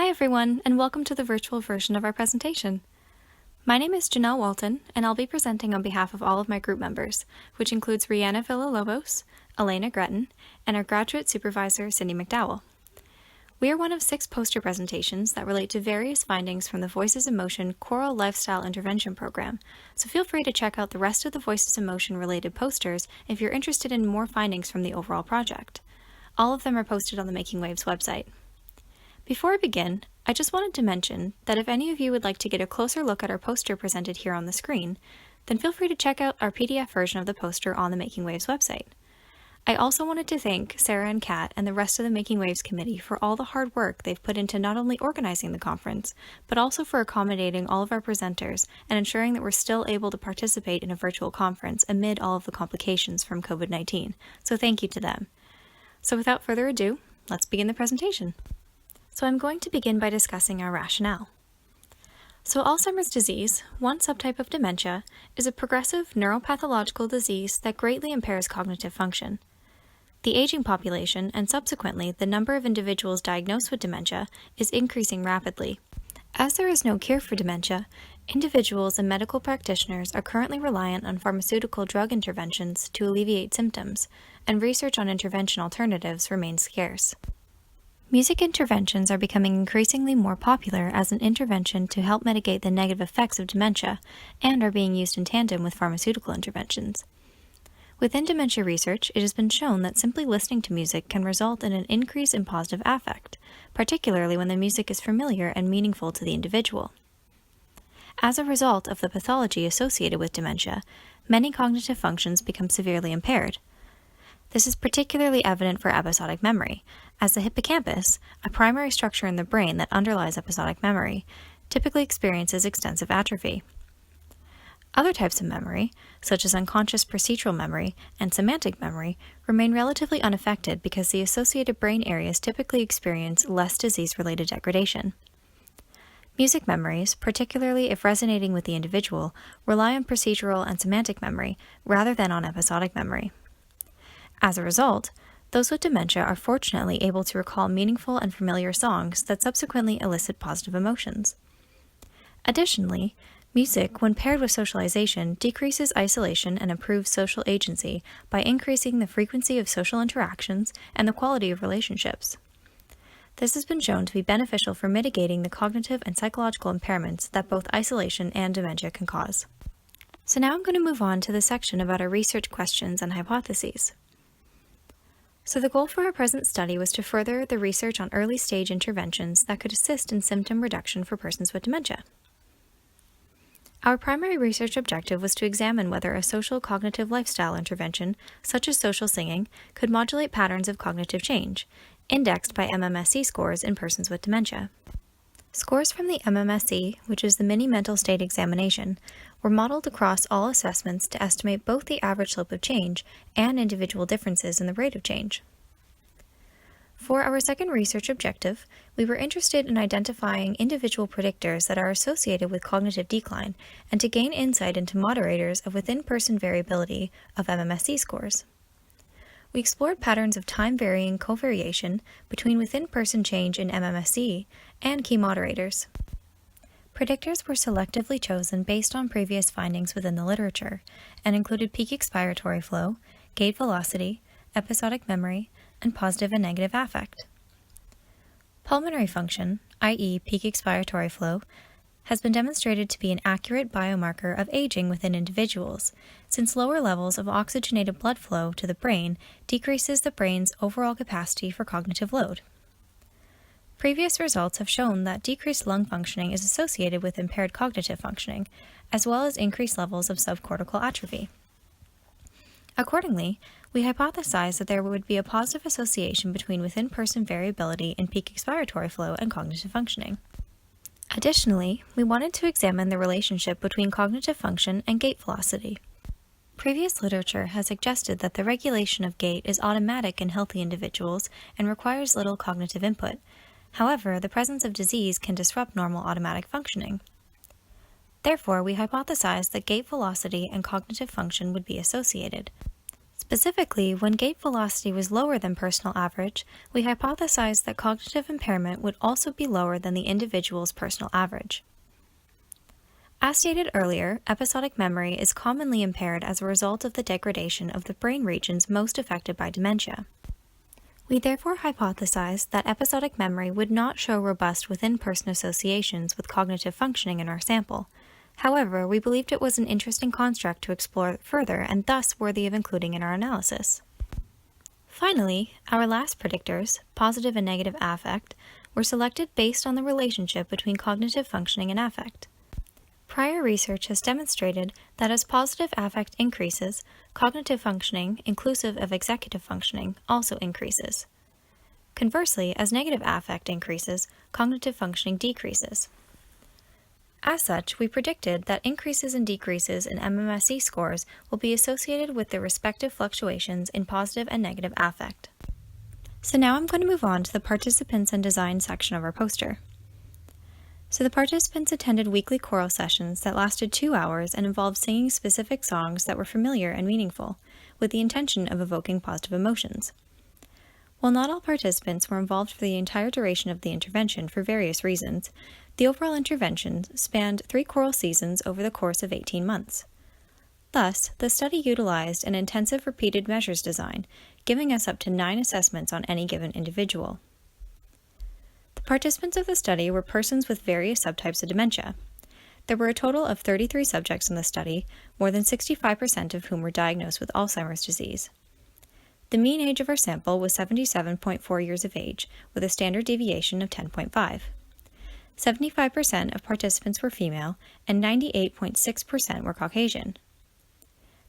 Hi everyone, and welcome to the virtual version of our presentation. My name is Janelle Walton, and I'll be presenting on behalf of all of my group members, which includes Rihanna Villalobos, Elena Gretton, and our graduate supervisor, Cindy McDowell. We are one of 6 poster presentations that relate to various findings from the Voices in Motion Choral Lifestyle Intervention Program, so feel free to check out the rest of the Voices in Motion related posters if you're interested in more findings from the overall project. All of them are posted on the Making Waves website. Before I begin, I just wanted to mention that if any of you would like to get a closer look at our poster presented here on the screen, then feel free to check out our PDF version of the poster on the Making Waves website. I also wanted to thank Sarah and Kat and the rest of the Making Waves committee for all the hard work they've put into not only organizing the conference, but also for accommodating all of our presenters and ensuring that we're still able to participate in a virtual conference amid all of the complications from COVID-19. So thank you to them. So without further ado, let's begin the presentation. So I'm going to begin by discussing our rationale. So Alzheimer's disease, one subtype of dementia, is a progressive neuropathological disease that greatly impairs cognitive function. The aging population, and subsequently the number of individuals diagnosed with dementia, is increasing rapidly. As there is no cure for dementia, individuals and medical practitioners are currently reliant on pharmaceutical drug interventions to alleviate symptoms, and research on intervention alternatives remains scarce. Music interventions are becoming increasingly more popular as an intervention to help mitigate the negative effects of dementia and are being used in tandem with pharmaceutical interventions. Within dementia research, it has been shown that simply listening to music can result in an increase in positive affect, particularly when the music is familiar and meaningful to the individual. As a result of the pathology associated with dementia, many cognitive functions become severely impaired. This is particularly evident for episodic memory, as the hippocampus, a primary structure in the brain that underlies episodic memory, typically experiences extensive atrophy. Other types of memory, such as unconscious procedural memory and semantic memory, remain relatively unaffected because the associated brain areas typically experience less disease-related degradation. Music memories, particularly if resonating with the individual, rely on procedural and semantic memory rather than on episodic memory. As a result, those with dementia are fortunately able to recall meaningful and familiar songs that subsequently elicit positive emotions. Additionally, music, when paired with socialization, decreases isolation and improves social agency by increasing the frequency of social interactions and the quality of relationships. This has been shown to be beneficial for mitigating the cognitive and psychological impairments that both isolation and dementia can cause. So now I'm going to move on to the section about our research questions and hypotheses. So the goal for our present study was to further the research on early-stage interventions that could assist in symptom reduction for persons with dementia. Our primary research objective was to examine whether a social cognitive lifestyle intervention, such as social singing, could modulate patterns of cognitive change, indexed by MMSE scores in persons with dementia. Scores from the MMSE, which is the Mini Mental State Examination, were modeled across all assessments to estimate both the average slope of change and individual differences in the rate of change. For our second research objective, we were interested in identifying individual predictors that are associated with cognitive decline and to gain insight into moderators of within-person variability of MMSE scores. We explored patterns of time-varying covariation between within-person change in MMSE and key moderators. Predictors were selectively chosen based on previous findings within the literature and included peak expiratory flow, gait velocity, episodic memory, and positive and negative affect. Pulmonary function, i.e. peak expiratory flow, has been demonstrated to be an accurate biomarker of aging within individuals, since lower levels of oxygenated blood flow to the brain decreases the brain's overall capacity for cognitive load. Previous results have shown that decreased lung functioning is associated with impaired cognitive functioning, as well as increased levels of subcortical atrophy. Accordingly, we hypothesized that there would be a positive association between within-person variability in peak expiratory flow and cognitive functioning. Additionally, we wanted to examine the relationship between cognitive function and gait velocity. Previous literature has suggested that the regulation of gait is automatic in healthy individuals and requires little cognitive input. However, the presence of disease can disrupt normal automatic functioning. Therefore, we hypothesized that gait velocity and cognitive function would be associated. Specifically, when gait velocity was lower than personal average, we hypothesized that cognitive impairment would also be lower than the individual's personal average. As stated earlier, episodic memory is commonly impaired as a result of the degradation of the brain regions most affected by dementia. We therefore hypothesized that episodic memory would not show robust within-person associations with cognitive functioning in our sample. However, we believed it was an interesting construct to explore further and thus worthy of including in our analysis. Finally, our last predictors, positive and negative affect, were selected based on the relationship between cognitive functioning and affect. Prior research has demonstrated that as positive affect increases, cognitive functioning, inclusive of executive functioning, also increases. Conversely, as negative affect increases, cognitive functioning decreases. As such, we predicted that increases and decreases in MMSE scores will be associated with the respective fluctuations in positive and negative affect. So now I'm going to move on to the participants and design section of our poster. So the participants attended weekly choral sessions that lasted 2 hours and involved singing specific songs that were familiar and meaningful, with the intention of evoking positive emotions. While not all participants were involved for the entire duration of the intervention for various reasons, the overall intervention spanned 3 choral seasons over the course of 18 months. Thus, the study utilized an intensive repeated measures design, giving us up to 9 assessments on any given individual. The participants of the study were persons with various subtypes of dementia. There were a total of 33 subjects in the study, more than 65% of whom were diagnosed with Alzheimer's disease. The mean age of our sample was 77.4 years of age, with a standard deviation of 10.5. 75% of participants were female, and 98.6% were Caucasian.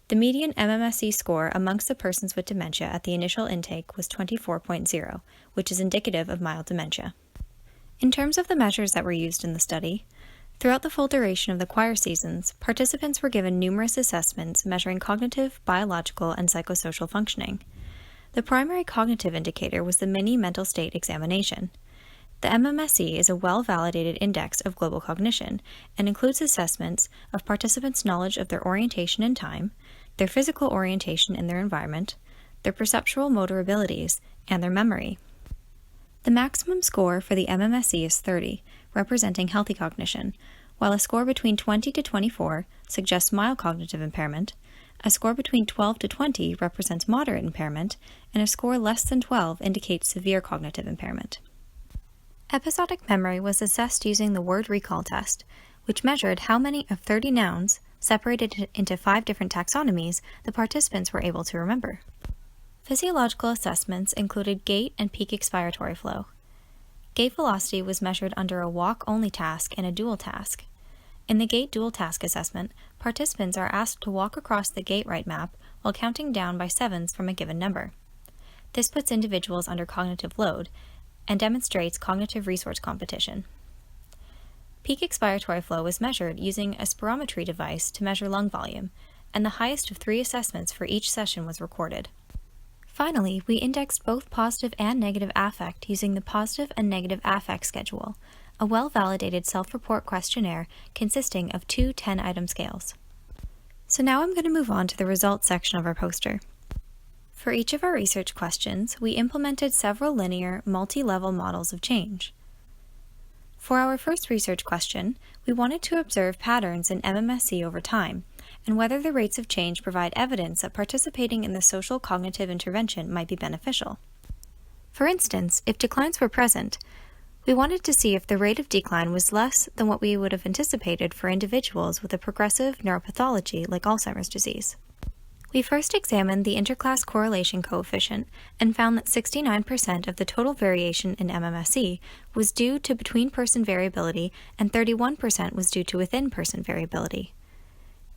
The median MMSE score amongst the persons with dementia at the initial intake was 24.0, which is indicative of mild dementia. In terms of the measures that were used in the study, throughout the full duration of the choir seasons, participants were given numerous assessments measuring cognitive, biological, and psychosocial functioning. The primary cognitive indicator was the Mini Mental State Examination. The MMSE is a well-validated index of global cognition and includes assessments of participants' knowledge of their orientation in time, their physical orientation in their environment, their perceptual motor abilities, and their memory. The maximum score for the MMSE is 30, representing healthy cognition, while a score between 20 to 24 suggests mild cognitive impairment, a score between 12 to 20 represents moderate impairment, and a score less than 12 indicates severe cognitive impairment. Episodic memory was assessed using the word recall test, which measured how many of 30 nouns, separated into 5 different taxonomies, the participants were able to remember. Physiological assessments included gait and peak expiratory flow. Gait velocity was measured under a walk-only task and a dual task. In the gait dual task assessment, participants are asked to walk across the gait right map while counting down by 7s from a given number. This puts individuals under cognitive load and demonstrates cognitive resource competition. Peak expiratory flow was measured using a spirometry device to measure lung volume, and the highest of 3 assessments for each session was recorded. Finally, we indexed both positive and negative affect using the Positive and Negative Affect Schedule, a well-validated self-report questionnaire consisting of 2 10-item scales. So now I'm going to move on to the results section of our poster. For each of our research questions, we implemented several linear, multi-level models of change. For our first research question, we wanted to observe patterns in MMSE over time, and whether the rates of change provide evidence that participating in the social cognitive intervention might be beneficial. For instance, if declines were present, we wanted to see if the rate of decline was less than what we would have anticipated for individuals with a progressive neuropathology like Alzheimer's disease. We first examined the interclass correlation coefficient and found that 69% of the total variation in MMSE was due to between-person variability and 31% was due to within-person variability.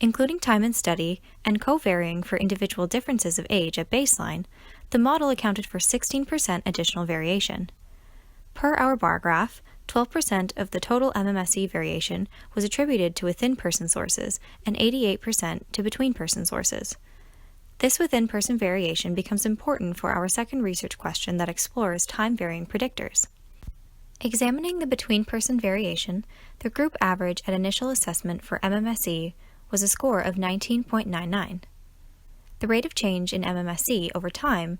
Including time in study and co-varying for individual differences of age at baseline, the model accounted for 16% additional variation. Per our bar graph, 12% of the total MMSE variation was attributed to within-person sources and 88% to between-person sources. This within-person variation becomes important for our second research question that explores time-varying predictors. Examining the between-person variation, the group average at initial assessment for MMSE was a score of 19.99. the rate of change in MMSE over time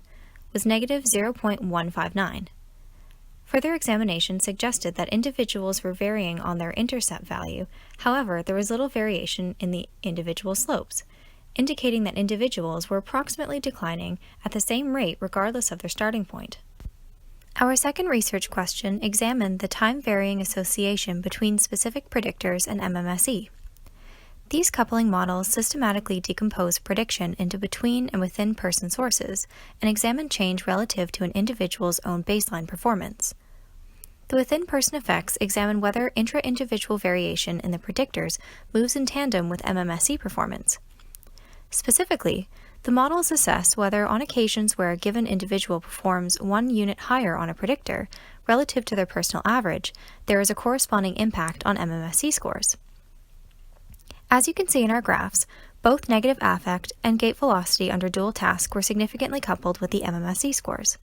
was negative 0.159. Further examination suggested that individuals were varying on their intercept value, however, there was little variation in the individual slopes, indicating that individuals were approximately declining at the same rate regardless of their starting point. Our second research question examined the time-varying association between specific predictors and MMSE. These coupling models systematically decompose prediction into between and within person sources and examine change relative to an individual's own baseline performance. The within-person effects examine whether intra-individual variation in the predictors moves in tandem with MMSE performance. Specifically, the models assess whether on occasions where a given individual performs 1 unit higher on a predictor relative to their personal average, there is a corresponding impact on MMSE scores. As you can see in our graphs, both negative affect and gait velocity under dual task were significantly coupled with the MMSE scores.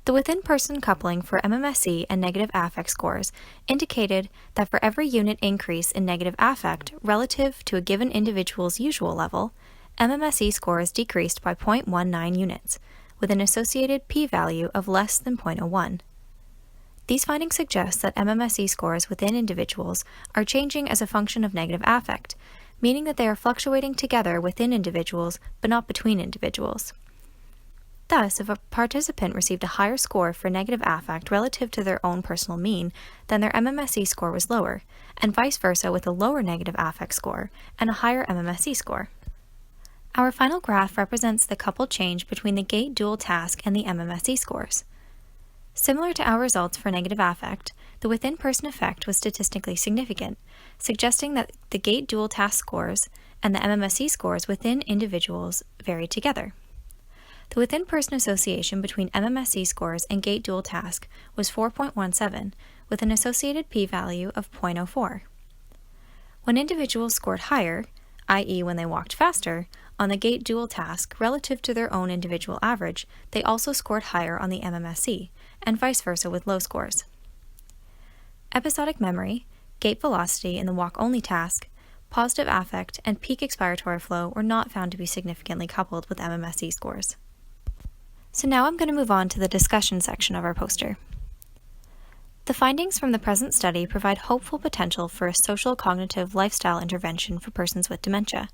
The within-person coupling for MMSE and negative affect scores indicated that for every unit increase in negative affect relative to a given individual's usual level, MMSE scores decreased by 0.19 units, with an associated p-value of less than 0.01. These findings suggest that MMSE scores within individuals are changing as a function of negative affect, meaning that they are fluctuating together within individuals but not between individuals. Thus, if a participant received a higher score for negative affect relative to their own personal mean, then their MMSE score was lower, and vice versa with a lower negative affect score and a higher MMSE score. Our final graph represents the coupled change between the gait dual task and the MMSE scores. Similar to our results for negative affect, the within-person effect was statistically significant, suggesting that the gait dual task scores and the MMSE scores within individuals varied together. The within-person association between MMSE scores and gait dual task was 4.17, with an associated p-value of 0.04. When individuals scored higher, i.e. when they walked faster, on the gait dual task relative to their own individual average, they also scored higher on the MMSE, and vice versa with low scores. Episodic memory, gait velocity in the walk-only task, positive affect, and peak expiratory flow were not found to be significantly coupled with MMSE scores. So now I'm going to move on to the discussion section of our poster. The findings from the present study provide hopeful potential for a social cognitive lifestyle intervention for persons with dementia.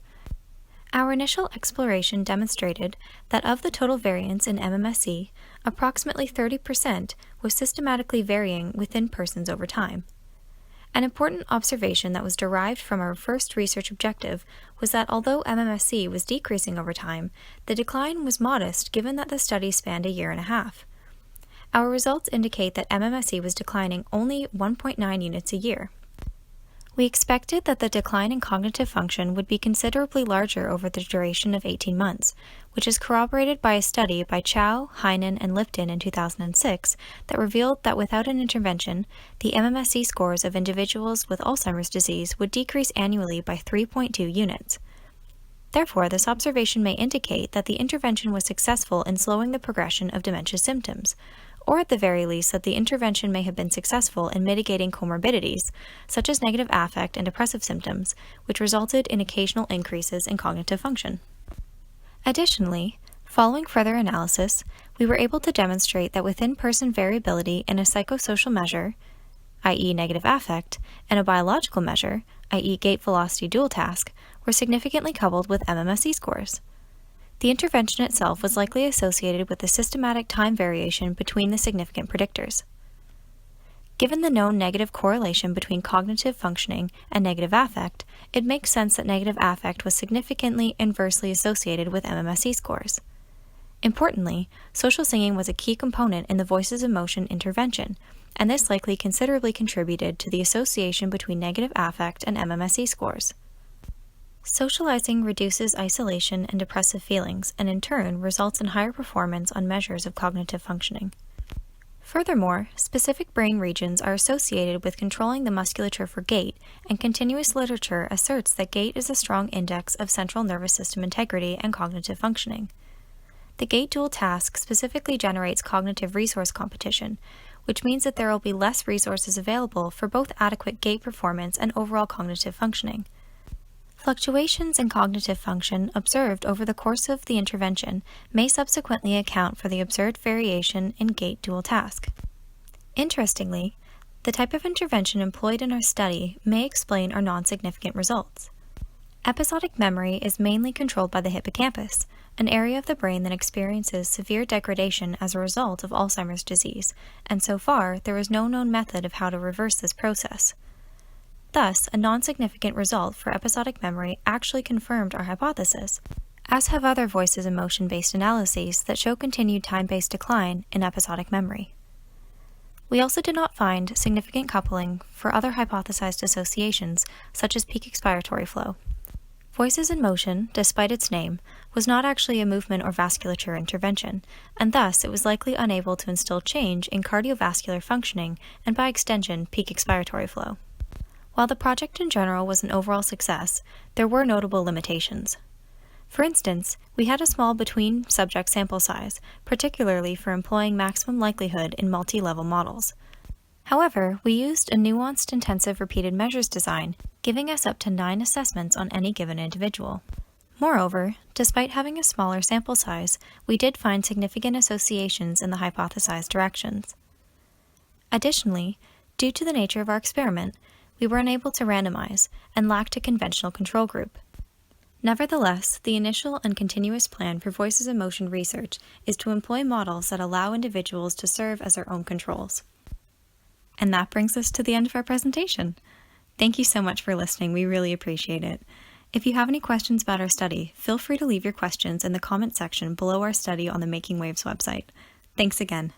Our initial exploration demonstrated that of the total variance in MMSE, approximately 30% was systematically varying within persons over time. An important observation that was derived from our first research objective was that although MMSE was decreasing over time, the decline was modest given that the study spanned a year and a half. Our results indicate that MMSE was declining only 1.9 units a year. We expected that the decline in cognitive function would be considerably larger over the duration of 18 months, which is corroborated by a study by Chow, Heinen, and Lipton in 2006 that revealed that without an intervention, the MMSE scores of individuals with Alzheimer's disease would decrease annually by 3.2 units. Therefore, this observation may indicate that the intervention was successful in slowing the progression of dementia symptoms, or at the very least that the intervention may have been successful in mitigating comorbidities, such as negative affect and depressive symptoms, which resulted in occasional increases in cognitive function. Additionally, following further analysis, we were able to demonstrate that within-person variability in a psychosocial measure, i.e. negative affect, and a biological measure, i.e. gait velocity dual task, were significantly coupled with MMSE scores. The intervention itself was likely associated with the systematic time variation between the significant predictors. Given the known negative correlation between cognitive functioning and negative affect, it makes sense that negative affect was significantly inversely associated with MMSE scores. Importantly, social singing was a key component in the Voices of Motion intervention, and this likely considerably contributed to the association between negative affect and MMSE scores. Socializing reduces isolation and depressive feelings, and in turn results in higher performance on measures of cognitive functioning. Furthermore, specific brain regions are associated with controlling the musculature for gait, and continuous literature asserts that gait is a strong index of central nervous system integrity and cognitive functioning. The gait dual task specifically generates cognitive resource competition, which means that there will be less resources available for both adequate gait performance and overall cognitive functioning. Fluctuations in cognitive function observed over the course of the intervention may subsequently account for the observed variation in gait dual task. Interestingly, the type of intervention employed in our study may explain our non-significant results. Episodic memory is mainly controlled by the hippocampus, an area of the brain that experiences severe degradation as a result of Alzheimer's disease, and so far there is no known method of how to reverse this process. Thus, a non-significant result for episodic memory actually confirmed our hypothesis, as have other voices and motion-based analyses that show continued time-based decline in episodic memory. We also did not find significant coupling for other hypothesized associations, such as peak expiratory flow. Voices in motion, despite its name, was not actually a movement or vasculature intervention, and thus it was likely unable to instill change in cardiovascular functioning and, by extension, peak expiratory flow. While the project in general was an overall success, there were notable limitations. For instance, we had a small between-subject sample size, particularly for employing maximum likelihood in multi-level models. However, we used a nuanced intensive repeated measures design, giving us up to 9 assessments on any given individual. Moreover, despite having a smaller sample size, we did find significant associations in the hypothesized directions. Additionally, due to the nature of our experiment, we were unable to randomize and lacked a conventional control group. Nevertheless, the initial and continuous plan for voices in motion research is to employ models that allow individuals to serve as their own controls. And that brings us to the end of our presentation. Thank you so much for listening. We really appreciate it. If you have any questions about our study, feel free to leave your questions in the comment section below our study on the Making Waves website. Thanks again.